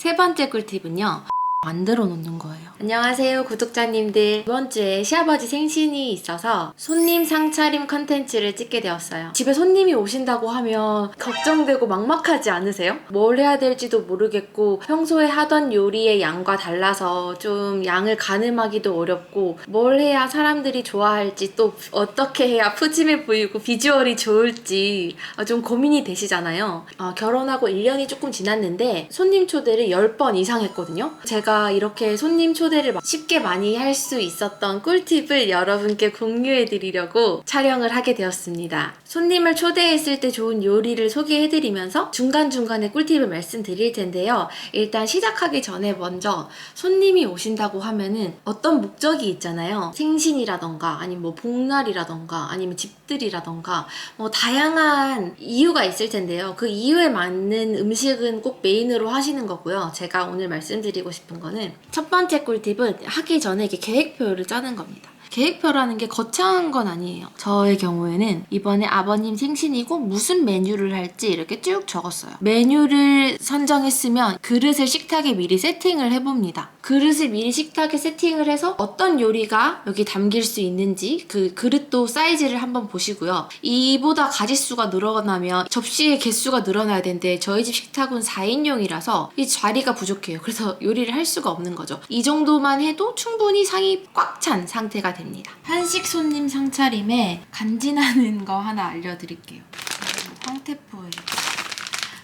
세 번째 꿀팁은요. 만들어 놓는 거예요. 안녕하세요 구독자님들. 이번 주에 시아버지 생신이 있어서 손님 상차림 컨텐츠를 찍게 되었어요. 집에 손님이 오신다고 하면 걱정되고 막막하지 않으세요? 뭘 해야 될지도 모르겠고 평소에 하던 요리의 양과 달라서 좀 양을 가늠하기도 어렵고 뭘 해야 사람들이 좋아할지 또 어떻게 해야 푸짐해 보이고 비주얼이 좋을지 좀 고민이 되시잖아요. 결혼하고 1년이 조금 지났는데 손님 초대를 10번 이상 했거든요. 제가 이렇게 손님 초대를 쉽게 많이 할 수 있었던 꿀팁을 여러분께 공유해 드리려고 촬영을 하게 되었습니다. 손님을 초대했을 때 좋은 요리를 소개해 드리면서 중간중간에 꿀팁을 말씀드릴 텐데요. 일단 시작하기 전에 먼저 손님이 오신다고 하면은 어떤 목적이 있잖아요. 생신이라던가 아니면 뭐 복날이라던가 아니면 집들이라던가 뭐 다양한 이유가 있을 텐데요. 그 이유에 맞는 음식은 꼭 메인으로 하시는 거고요. 제가 오늘 말씀드리고 싶은 거는 첫 번째 꿀팁은 하기 전에 이렇게 계획표를 짜는 겁니다. 계획표라는 게 거창한 건 아니에요. 저의 경우에는 이번에 아버님 생신이고 무슨 메뉴를 할지 이렇게 쭉 적었어요. 메뉴를 선정했으면 그릇을 식탁에 미리 세팅을 해봅니다. 그릇을 미리 식탁에 세팅을 해서 어떤 요리가 여기 담길 수 있는지 그 그릇도 사이즈를 한번 보시고요. 이보다 가짓수가 늘어나면 접시의 개수가 늘어나야 되는데 저희 집 식탁은 4인용이라서 이 자리가 부족해요. 그래서 요리를 할 수가 없는 거죠. 이 정도만 해도 충분히 상이 꽉 찬 상태가 됩니다. 한식 손님 상차림에 간지나는 거 하나 알려드릴게요. 황태포예요.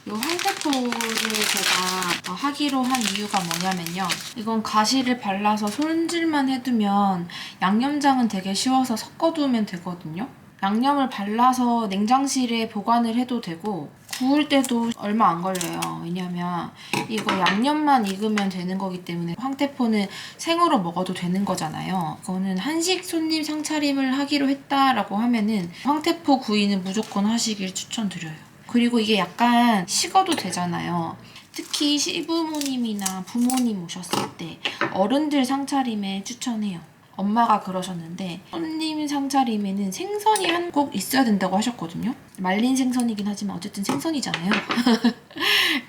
이 황태포를 제가 하기로 한 이유가 뭐냐면요. 이건 가시를 발라서 손질만 해두면 양념장은 되게 쉬워서 섞어두면 되거든요. 양념을 발라서 냉장실에 보관을 해도 되고 구울 때도 얼마 안 걸려요. 왜냐면 이거 양념만 익으면 되는 거기 때문에 황태포는 생으로 먹어도 되는 거잖아요. 이거는 한식 손님 상차림을 하기로 했다라고 하면은 황태포 구이는 무조건 하시길 추천드려요. 그리고 이게 약간 식어도 되잖아요. 특히 시부모님이나 부모님 오셨을 때 어른들 상차림에 추천해요. 엄마가 그러셨는데 손님 상차림에는 생선이 한 꼭 있어야 된다고 하셨거든요. 말린 생선이긴 하지만 어쨌든 생선이잖아요.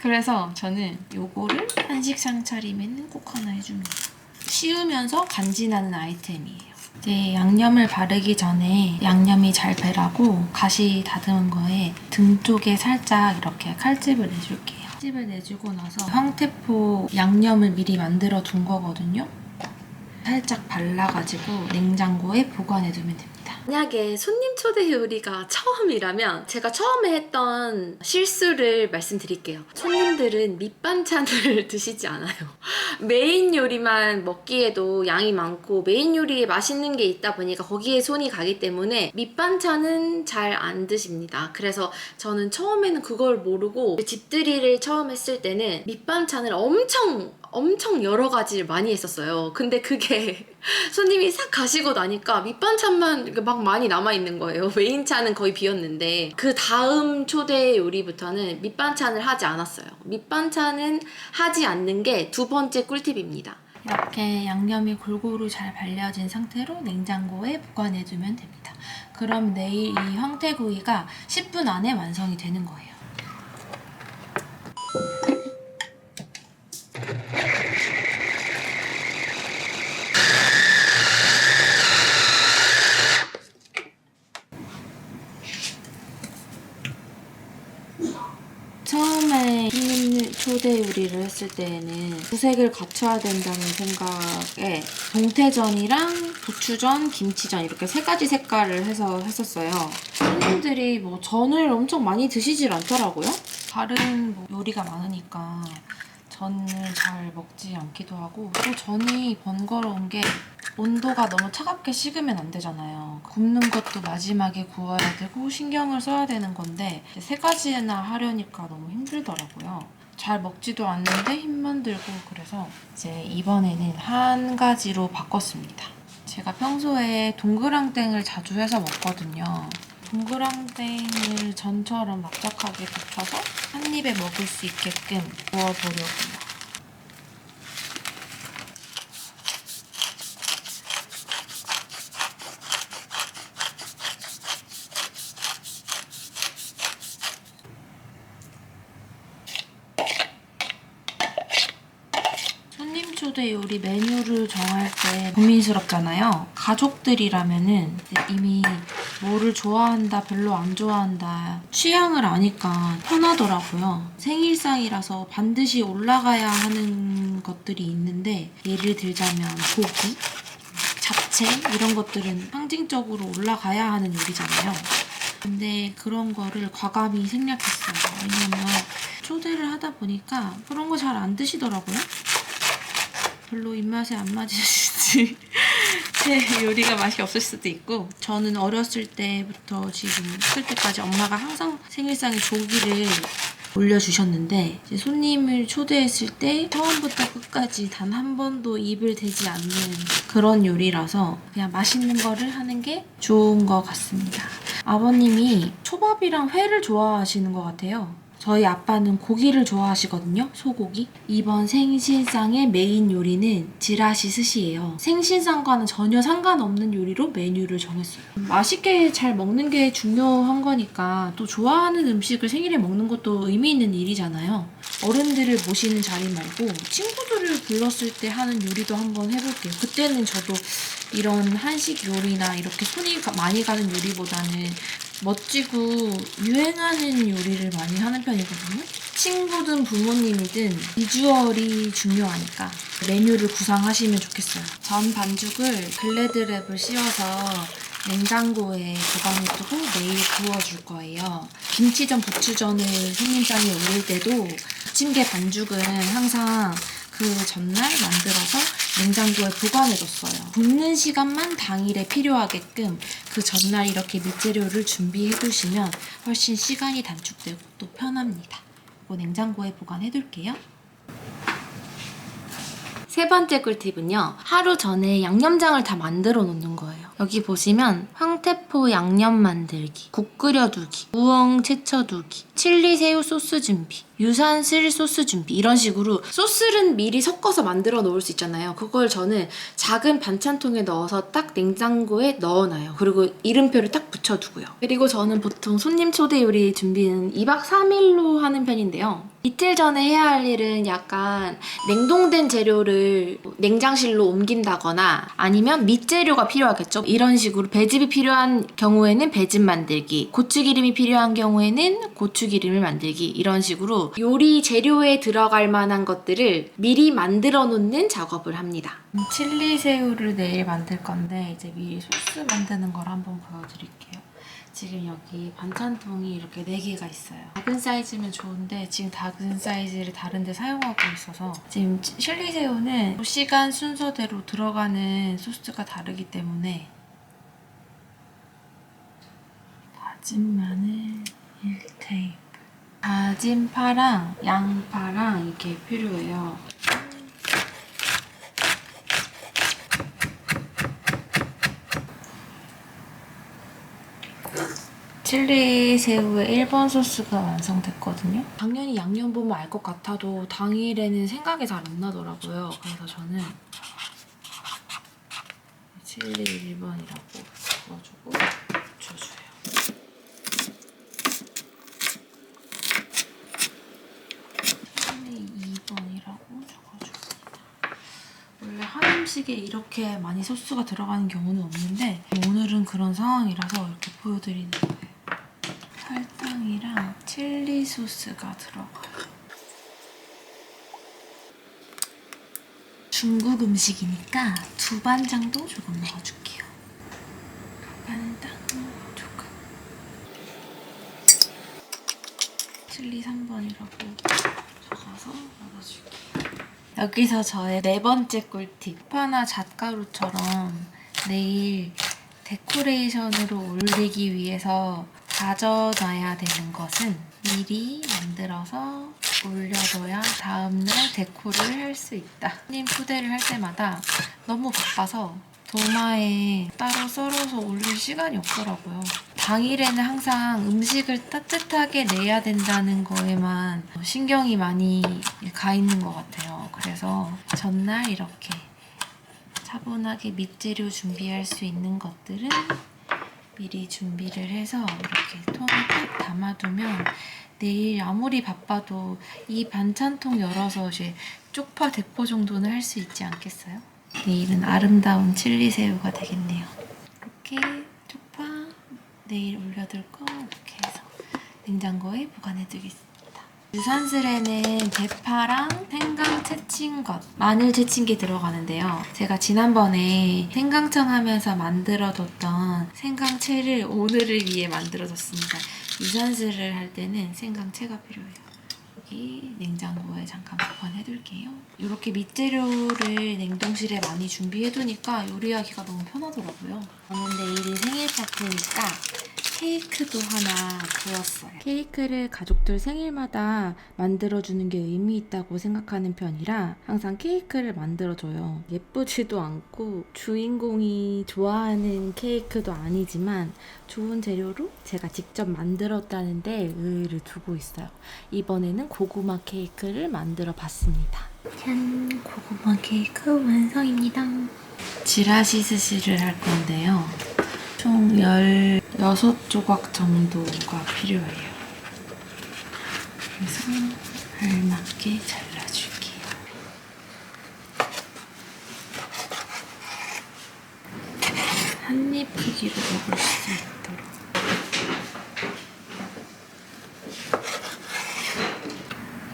그래서 저는 요거를 한식 상차림에는 꼭 하나 해줍니다. 쉬우면서 간지나는 아이템이에요. 이제 양념을 바르기 전에 양념이 잘 배라고 가시 다듬은 거에 등 쪽에 살짝 이렇게 칼집을 내줄게요. 칼집을 내주고 나서 황태포 양념을 미리 만들어 둔 거거든요. 살짝 발라가지고 냉장고에 보관해두면 됩니다. 만약에 손님 초대 요리가 처음이라면 제가 처음에 했던 실수를 말씀드릴게요. 손님들은 밑반찬을 드시지 않아요. 메인 요리만 먹기에도 양이 많고 메인 요리에 맛있는 게 있다 보니까 거기에 손이 가기 때문에 밑반찬은 잘 안 드십니다. 그래서 저는 처음에는 그걸 모르고 집들이를 처음 했을 때는 밑반찬을 엄청 여러 가지를 많이 했었어요. 근데 그게 손님이 싹 가시고 나니까 밑반찬만 막 많이 남아있는 거예요. 메인차는 거의 비었는데 그 다음 초대 요리부터는 밑반찬을 하지 않았어요. 밑반찬은 하지 않는 게 두 번째 꿀팁입니다. 이렇게 양념이 골고루 잘 발려진 상태로 냉장고에 보관해주면 됩니다. 그럼 내일 이 황태구이가 10분 안에 완성이 되는 거예요. 처음에 손님 초대 요리를 했을 때에는 구색을 갖춰야 된다는 생각에 동태전이랑 고추전, 김치전 이렇게 세 가지 색깔을 해서 했었어요. 손님들이 뭐 전을 엄청 많이 드시질 않더라고요. 다른 요리가 많으니까 전을 잘 먹지 않기도 하고 또 전이 번거로운 게 온도가 너무 차갑게 식으면 안 되잖아요. 굽는 것도 마지막에 구워야 되고 신경을 써야 되는 건데 세 가지나 하려니까 너무 힘들더라고요. 잘 먹지도 않는데 힘만 들고 그래서 이제 이번에는 한 가지로 바꿨습니다. 제가 평소에 동그랑땡을 자주 해서 먹거든요. 동그랑땡을 전처럼 납작하게 굽혀서 한 입에 먹을 수 있게끔 구워보려고요. 초대 요리 메뉴를 정할 때 고민스럽잖아요. 가족들이라면은 이미 뭐를 좋아한다, 별로 안 좋아한다 취향을 아니까 편하더라고요. 생일상이라서 반드시 올라가야 하는 것들이 있는데 예를 들자면 고기, 잡채 이런 것들은 상징적으로 올라가야 하는 요리잖아요. 근데 그런 거를 과감히 생략했어요. 왜냐면 초대를 하다 보니까 그런 거 잘 안 드시더라고요. 별로 입맛에 안 맞으실지 제 요리가 맛이 없을 수도 있고, 저는 어렸을 때부터 지금 클 때까지 엄마가 항상 생일상에 조기를 올려주셨는데 이제 손님을 초대했을 때 처음부터 끝까지 단 한 번도 입을 대지 않는 그런 요리라서 그냥 맛있는 거를 하는 게 좋은 것 같습니다. 아버님이 초밥이랑 회를 좋아하시는 것 같아요. 저희 아빠는 고기를 좋아하시거든요. 소고기. 이번 생신상의 메인 요리는 지라시 스시예요. 생신상과는 전혀 상관없는 요리로 메뉴를 정했어요. 맛있게 잘 먹는 게 중요한 거니까 또 좋아하는 음식을 생일에 먹는 것도 의미 있는 일이잖아요. 어른들을 모시는 자리 말고 친구들을 불렀을 때 하는 요리도 한번 해볼게요. 그때는 저도 이런 한식 요리나 이렇게 손이 많이 가는 요리보다는 멋지고 유행하는 요리를 많이 하는 편이거든요. 친구든 부모님이든 비주얼이 중요하니까 메뉴를 구상하시면 좋겠어요. 전 반죽을 글래드랩을 씌워서 냉장고에 보관해두고 내일 구워줄 거예요. 김치전, 부추전을 손님장에 올릴 때도 부침개 반죽은 항상 그 전날 만들어서 냉장고에 보관해뒀어요. 굽는 시간만 당일에 필요하게끔 그 전날 이렇게 밑재료를 준비해두시면 훨씬 시간이 단축되고 또 편합니다. 이거 냉장고에 보관해둘게요. 세 번째 꿀팁은요. 하루 전에 양념장을 다 만들어 놓는 거예요. 여기 보시면 황태포 양념 만들기, 국 끓여두기, 우엉 채쳐두기, 칠리 새우 소스 준비, 유산슬 소스 준비, 이런 식으로 소스는 미리 섞어서 만들어 놓을 수 있잖아요. 그걸 저는 작은 반찬통에 넣어서 딱 냉장고에 넣어놔요. 그리고 이름표를 딱 붙여두고요. 그리고 저는 보통 손님 초대 요리 준비는 2박 3일로 하는 편인데요. 이틀 전에 해야 할 일은 약간 냉동된 재료를 냉장실로 옮긴다거나 아니면 밑재료가 필요하겠죠. 이런 식으로 배즙이 필요한 경우에는 배즙 만들기, 고추기름이 필요한 경우에는 고추기름을 만들기, 이런 식으로 요리 재료에 들어갈 만한 것들을 미리 만들어 놓는 작업을 합니다. 칠리 새우를 내일 만들 건데 이제 미리 소스 만드는 걸 한번 보여드릴게요. 지금 여기 반찬통이 이렇게 4개가 있어요. 작은 사이즈면 좋은데 지금 작은 사이즈를 다른 데 사용하고 있어서 지금 칠리 새우는 시간 순서대로 들어가는 소스가 다르기 때문에 다진 마늘 1테이블, 다진 파랑 양파랑 이렇게 필요해요. 칠리 새우의 1번 소스가 완성됐거든요. 당연히 양념 보면 알 것 같아도 당일에는 생각이 잘 안 나더라고요. 그래서 저는 칠리 1번이라고 적어주고 붙여줘요. 칠리 2번이라고 적어줍니다. 원래 한 음식에 이렇게 많이 소스가 들어가는 경우는 없는데 오늘은 그런 상황이라서 이렇게 보여드리는 거예요. 설탕이랑 칠리 소스가 들어가요. 중국 음식이니까 두반장도 조금 넣어줄게요. 두반장 조금. 칠리 3번이라고 적어서 넣어줄게요. 여기서 저의 4번째 꿀팁. 파나 잣가루처럼 내일 데코레이션으로 올리기 위해서 가져놔야 되는 것은 미리 만들어서 올려둬야 다음날 데코를 할 수 있다. 손님 초대를 할 때마다 너무 바빠서 도마에 따로 썰어서 올릴 시간이 없더라고요. 당일에는 항상 음식을 따뜻하게 내야 된다는 거에만 신경이 많이 가 있는 것 같아요. 그래서 전날 이렇게 차분하게 밑재료 준비할 수 있는 것들은 미리 준비를 해서 이렇게 통에 딱 담아두면 내일 아무리 바빠도 이 반찬통 열어서 이제 쪽파 대포 정도는 할 수 있지 않겠어요? 내일은 아름다운 칠리 새우가 되겠네요. 이렇게 쪽파 내일 올려둘 거 이렇게 해서 냉장고에 보관해두겠습니다. 유산슬에는 대파랑 생강 채친 것, 마늘 채친 게 들어가는데요. 제가 지난번에 생강청 하면서 만들어뒀던 생강채를 오늘을 위해 만들어뒀습니다. 유산슬을 할 때는 생강채가 필요해요. 여기 냉장고에 잠깐 보관해둘게요. 이렇게 밑재료를 냉동실에 많이 준비해두니까 요리하기가 너무 편하더라고요. 저는 내일이 생일 파티니까 케이크도 하나 구웠어요. 케이크를 가족들 생일마다 만들어주는 게 의미 있다고 생각하는 편이라 항상 케이크를 만들어줘요. 예쁘지도 않고 주인공이 좋아하는 케이크도 아니지만 좋은 재료로 제가 직접 만들었다는 데 의의를 두고 있어요. 이번에는 고구마 케이크를 만들어 봤습니다. 짠! 고구마 케이크 완성입니다. 지라시 스시를 할 건데요. 총 16조각 정도가 필요해요. 그래서 알맞게 잘라줄게요. 한 입 크기로 먹을 수 있도록.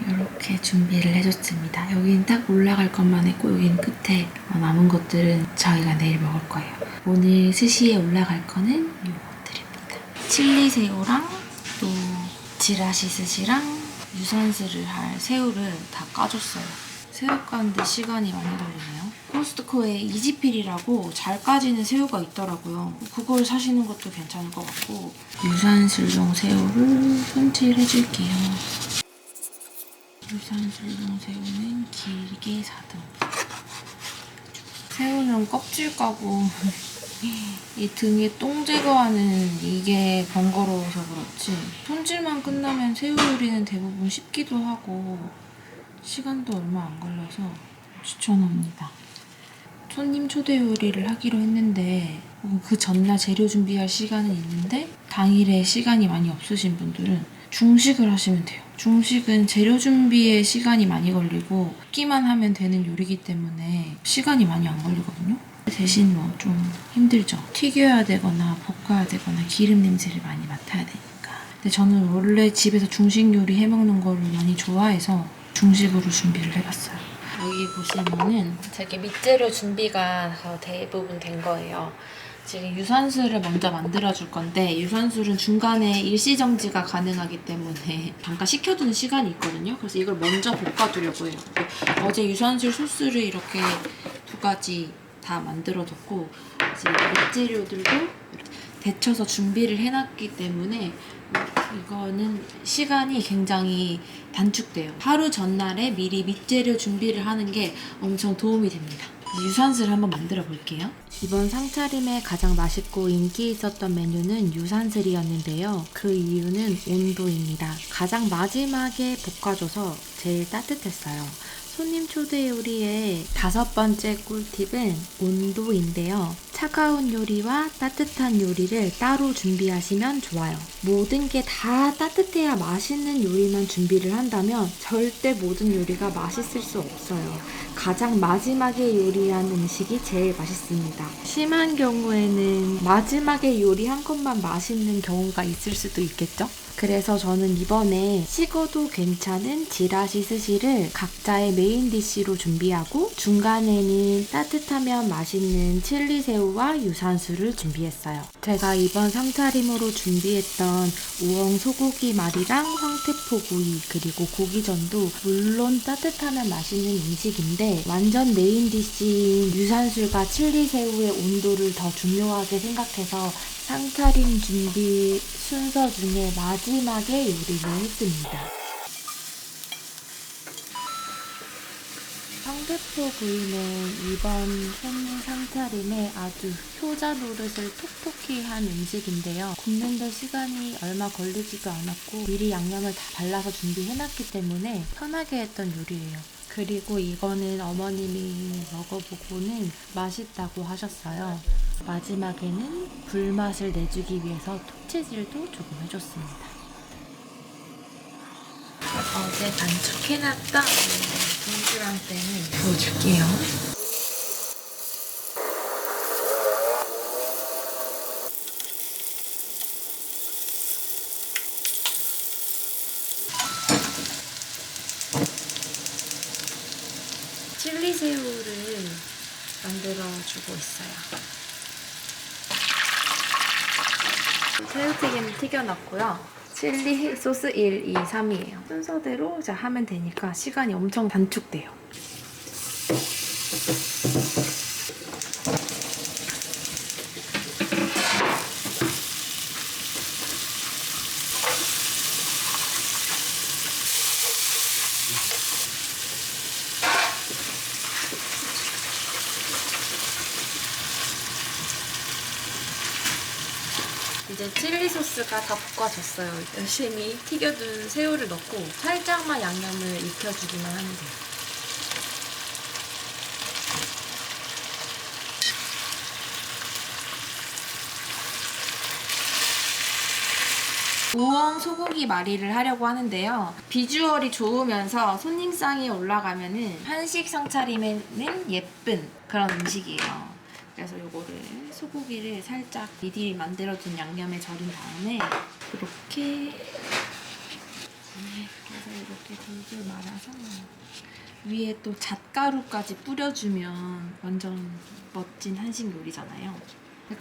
이렇게 준비를 해줬습니다. 여기는 딱 올라갈 것만 했고 여기는 끝에 남은 것들은 저희가 내일 먹을 거예요. 오늘 스시에 올라갈 거는 이것들입니다. 칠리 새우랑 또 지라시 스시랑 유산슬을 할 새우를 다 까줬어요. 새우 까는데 시간이 많이 걸리네요. 코스트코에 이지필이라고 잘 까지는 새우가 있더라고요. 그걸 사시는 것도 괜찮을 것 같고 유산슬용 새우를 손질해줄게요. 유산슬용 새우는 길게 4등. 새우는 껍질 까고 이 등에 똥 제거하는 이게 번거로워서 그렇지 손질만 끝나면 새우 요리는 대부분 쉽기도 하고 시간도 얼마 안 걸려서 추천합니다. 손님 초대 요리를 하기로 했는데 그 전날 재료 준비할 시간은 있는데 당일에 시간이 많이 없으신 분들은 중식을 하시면 돼요. 중식은 재료 준비에 시간이 많이 걸리고 굽기만 하면 되는 요리이기 때문에 시간이 많이 안 걸리거든요. 대신 뭐 좀 힘들죠. 튀겨야 되거나 볶아야 되거나 기름 냄새를 많이 맡아야 되니까. 근데 저는 원래 집에서 중식 요리 해먹는 거를 많이 좋아해서 중식으로 준비를 해봤어요. 여기 보시면은 되게 밑재료 준비가 대부분 된 거예요. 지금 유산슬을 먼저 만들어줄 건데 유산슬은 중간에 일시정지가 가능하기 때문에 잠깐 식혀두는 시간이 있거든요. 그래서 이걸 먼저 볶아두려고 해요. 어제 유산슬 소스를 이렇게 2가지 다 만들어뒀고 이제 밑재료들도 데쳐서 준비를 해놨기 때문에 이거는 시간이 굉장히 단축돼요. 하루 전날에 미리 밑재료 준비를 하는 게 엄청 도움이 됩니다. 유산슬 한번 만들어 볼게요. 이번 상차림에 가장 맛있고 인기 있었던 메뉴는 유산슬이었는데요. 그 이유는 온도입니다. 가장 마지막에 볶아줘서 제일 따뜻했어요. 손님 초대 요리의 5번째 꿀팁은 온도인데요. 차가운 요리와 따뜻한 요리를 따로 준비하시면 좋아요. 모든 게 다 따뜻해야 맛있는 요리만 준비를 한다면 절대 모든 요리가 맛있을 수 없어요. 가장 마지막에 요리한 음식이 제일 맛있습니다. 심한 경우에는 마지막에 요리한 것만 맛있는 경우가 있을 수도 있겠죠? 그래서 저는 이번에 식어도 괜찮은 지라시 스시를 각자의 메인 디쉬로 준비하고 중간에는 따뜻하면 맛있는 칠리 새우와 유산슬을 준비했어요. 제가 이번 상차림으로 준비했던 우엉 소고기 말이랑 황태포 구이 그리고 고기전도 물론 따뜻하면 맛있는 음식인데 완전 메인 디쉬인 유산슬과 칠리 새우의 온도를 더 중요하게 생각해서 상차림 준비 순서 중에 마지막에 요리를 했습니다. 황태포 구이는 이번 손님 상차림에 아주 효자 노릇을 톡톡히 한 음식인데요. 굽는데 시간이 얼마 걸리지도 않았고 미리 양념을 다 발라서 준비해놨기 때문에 편하게 했던 요리예요. 그리고 이거는 어머님이 먹어보고는 맛있다고 하셨어요. 마지막에는 불맛을 내주기 위해서 토치질도 조금 해줬습니다. 어제 반죽해놨던 동그랑땡을 부어줄게요. 칠리 새우를 만들어주고 있어요. 새우튀김 튀겨놨고요. 칠리 소스 1, 2, 3이에요. 순서대로 자 하면 되니까 시간이 엄청 단축돼요. 이제 칠리 소스가 다 볶아졌어요. 열심히 튀겨둔 새우를 넣고 살짝만 양념을 익혀주기만 하면 돼요. 우엉 소고기 마리를 하려고 하는데요. 비주얼이 좋으면서 손님상에 올라가면은 한식 상차림에는 예쁜 그런 음식이에요. 그래서 요거를 소고기를 살짝 미리 만들어둔 양념에 절인 다음에 이렇게 그래서 이렇게 돌돌 말아서 위에 또 잣가루까지 뿌려주면 완전 멋진 한식 요리잖아요.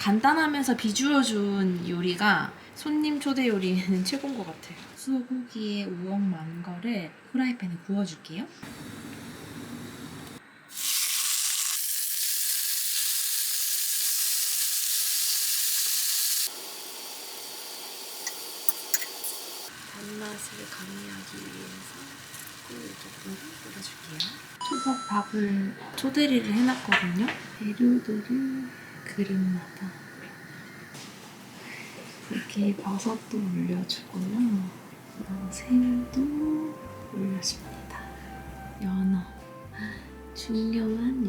간단하면서 비주얼 좋은 요리가 손님 초대 요리는 최고인 것 같아요. 소고기에 우엉 만 거를 프라이팬에 구워줄게요. 단맛을 가미하기 위해서 꿀 조금 뿌려줄게요. 초밥밥을 초대리를 해놨거든요. 재료들을 그릇마다 이렇게 버섯도 올려주고요. 새우도 올려줍니다. 연어, 중요한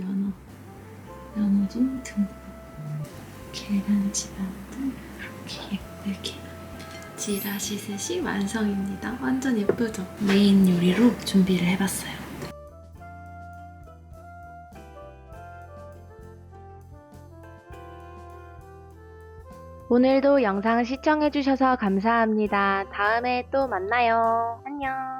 연어도 듬뿍. 계란찜한도 이렇게 예쁘게 지라 시스시 완성입니다. 완전 예쁘죠? 메인 요리로 준비를 해봤어요. 오늘도 영상 시청해주셔서 감사합니다. 다음에 또 만나요. 안녕.